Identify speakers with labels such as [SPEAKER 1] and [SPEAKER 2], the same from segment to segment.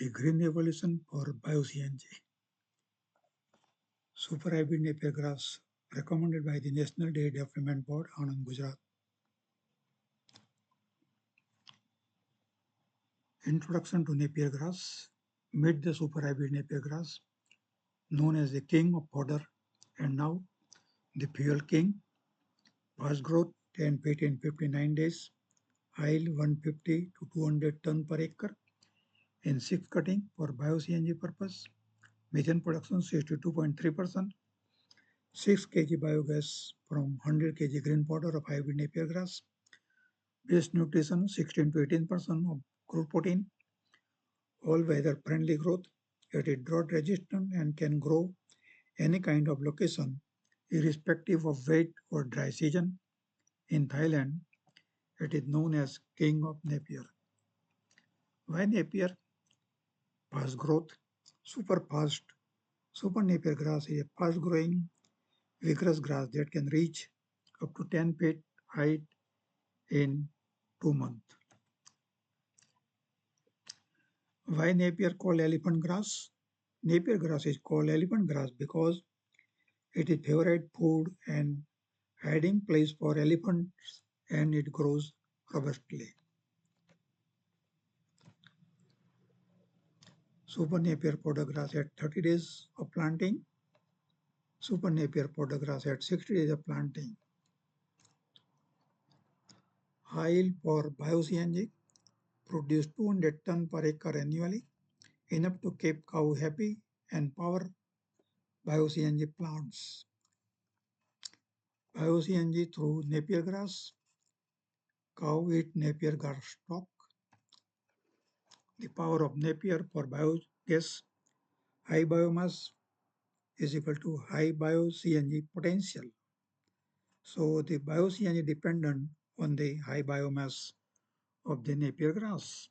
[SPEAKER 1] a green evolution for Bio-CNG. Super Hybrid Napier Grass recommended by the National Dairy Development Board, Anand, Gujarat. Introduction to Napier Grass. Meet the Super Hybrid Napier Grass, known as the king of fodder and now the fuel king. Fast growth 10 feet in 59 days. Yield 150 to 200 ton per acre. In 6 cutting for Bio-CNG purpose. Methane production 62.3%. 6 kg biogas from 100 kg green powder of hybrid Napier grass. Base nutrition 16 to 18% of crude protein. All weather friendly growth. It is drought resistant and can grow any kind of location irrespective of wet or dry season. In Thailand, it is known as king of Napier. Why Napier? Fast growth, super fast. Super Napier grass is a fast growing, vigorous grass that can reach up to 10 feet height in 2 months. Why Napier called elephant grass? Napier grass is called elephant grass because it is favorite food and hiding place for elephants and it grows robustly. Super Napier fodder grass at 30 days of planting. Super Napier fodder grass at 60 days of planting. High yield for Bio-CNG produce 200 ton per acre annually, enough to keep cow happy and power Bio-CNG plants. Bio-CNG through Napier grass. Cow eat Napier grass stalk. The power of Napier for biogas. High biomass is equal to high Bio-CNG potential. So the Bio-CNG dependent on the high biomass of the Napier grass.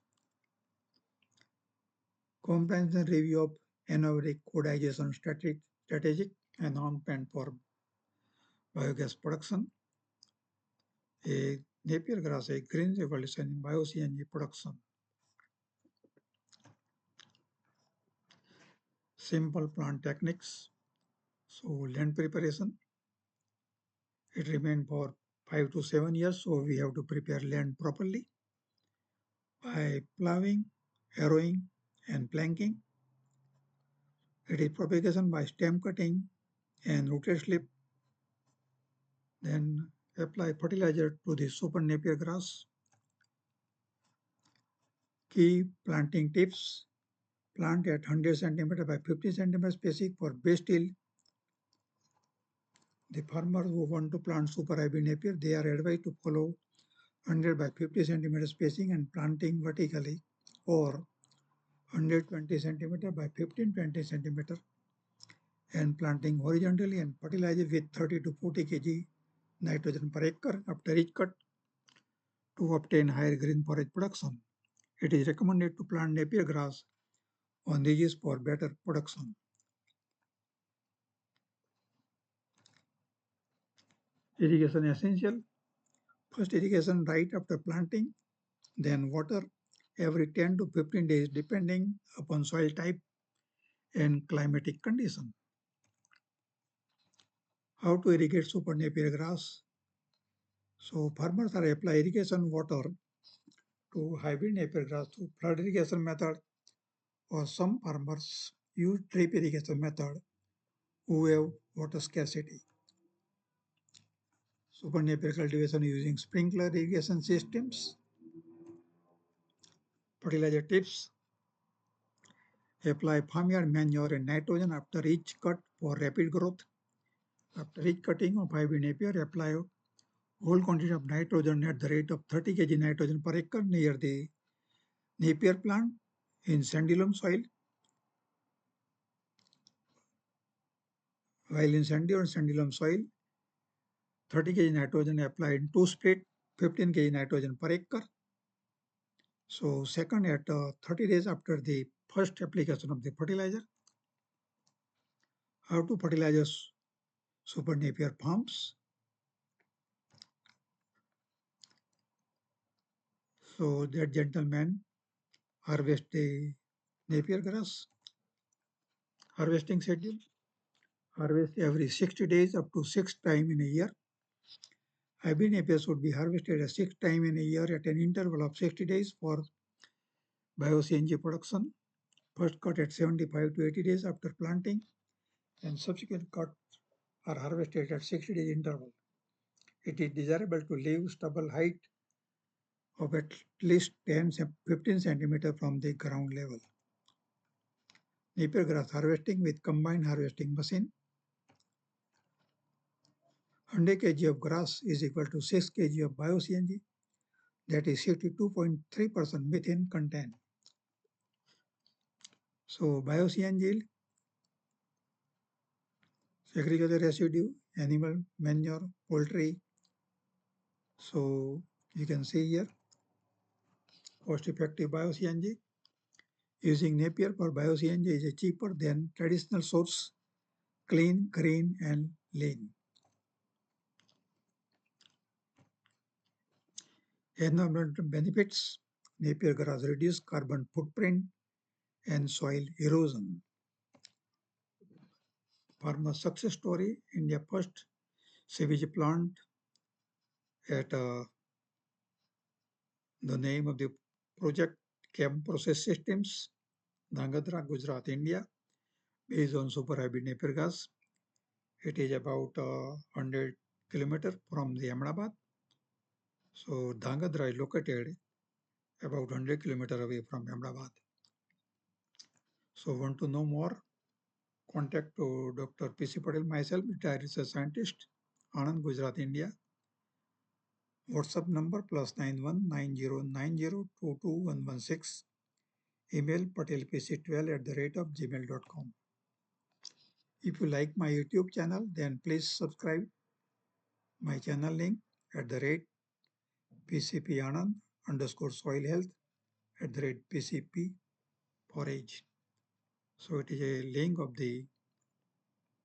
[SPEAKER 1] Comprehensive review of anaerobic co-digestion strategic announcement for biogas production. A Napier grass, a green revolution in Bio-CNG production. Simple plant techniques. So land preparation. It remains for 5 to 7 years, so we have to prepare land properly by plowing, harrowing, and planking. It is propagation by stem cutting and rooted slip. Then apply fertilizer to the super Napier grass. Key planting tips. Plant at 100 cm by 50 cm spacing for best yield. The farmers who want to plant super hybrid Napier, they are advised to follow 100 by 50 cm spacing and planting vertically, or 120 cm by 15-20 cm and planting horizontally and fertilize with 30 to 40 kg nitrogen per acre after each cut to obtain higher green forage production. It is recommended to plant Napier grass on ridges for better production. Irrigation essential. First irrigation right after planting, then water every 10 to 15 days depending upon soil type and climatic condition. How to irrigate super Napier grass? So farmers are apply irrigation water to hybrid Napier grass through flood irrigation method, or some farmers use drip irrigation method who have water scarcity. Super Napier cultivation using sprinkler irrigation systems. Fertilizer tips. Apply farmyard manure and nitrogen after each cut for rapid growth. After each cutting of hybrid Napier, apply whole quantity of nitrogen at the rate of 30 kg nitrogen per acre near the Napier plant in sandy loam soil. While in sandy or sandy loam soil, 30 kg nitrogen applied in 2 split, 15 kg nitrogen per acre. So second at 30 days after the first application of the fertilizer. How to fertilize super Napier farms? So that gentleman harvest the Napier grass harvesting schedule. Harvest every 60 days up to 6 times in a year. Hybrid napier should be harvested at 6 times in a year at an interval of 60 days for Bio-CNG production. First cut at 75 to 80 days after planting, and subsequent cuts are harvested at 60 days interval. It is desirable to leave stubble height of at least 15 centimeter from the ground level. Napier grass harvesting with combined harvesting machine. 100 kg of grass is equal to 6 kg of Bio-CNG, that is 62.3% methane content. So Bio-CNG, agricultural residue, animal manure, poultry. So you can see here, cost-effective Bio-CNG. Using Napier for Bio-CNG is cheaper than traditional source, clean, green, and lean. Environmental benefits: Napier grass reduce carbon footprint and soil erosion. Farmer success story: India first sewage plant at the name of the project Chem Process Systems, Dhangadra, Gujarat, India, based on super hybrid Napier grass. It is about 100 kilometers from the Ahmedabad. So Dhangadra is located about 100 kilometers away from Ahmedabad. So want to know more? Contact to Dr. P.C. Patel, myself, retired research scientist, Anand, Gujarat, India. WhatsApp number +91 9090222116. Email patelpc12@gmail.com. If you like my YouTube channel, then please subscribe my channel link @PCP Anand _soil health @PCP forage. So it is a link of the